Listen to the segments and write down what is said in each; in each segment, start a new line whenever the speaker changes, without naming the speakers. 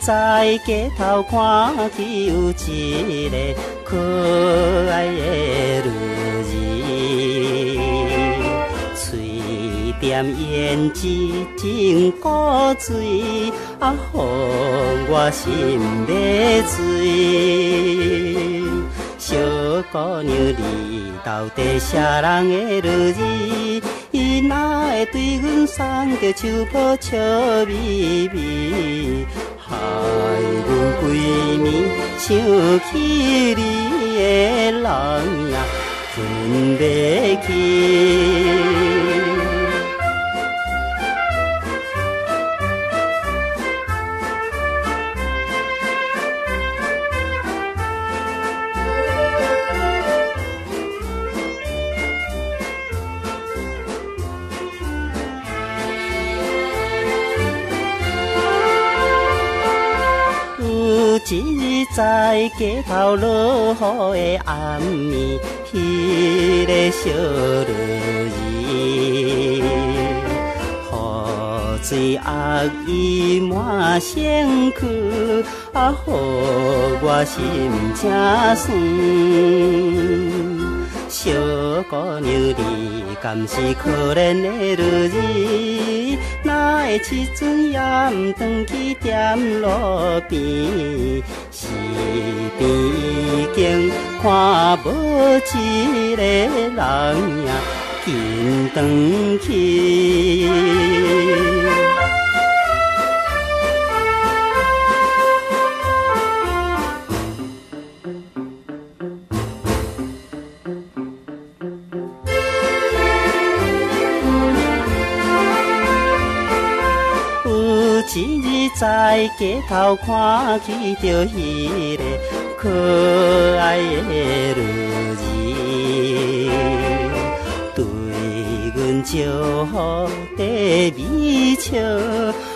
在街头看起有一个可爱的女儿，嘴点胭脂真古水，啊，予我心要醉。小姑娘，你到底啥人的女儿？伊哪会对阮送着手抱笑眯眯，害阮规暝想起你的人啊，困袂去。一日在街头落雨的暗暝，迄个小女儿，雨水压伊满身躯，啊，予我心正酸。小姑娘，你敢是可怜的女儿？哪会佚阵也毋转去踮路边？四边已经看无一个人呀，紧转去。一日在街头看起着迄个可爱的女儿，对阮招呼地微笑，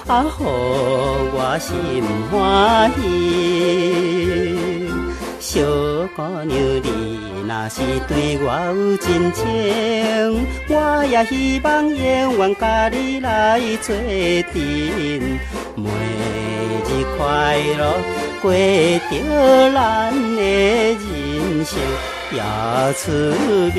啊，予我心欢喜。小姑娘，你若是对我有真情，我也希望永远甲你来做阵，每日快乐过着咱的人生也出味。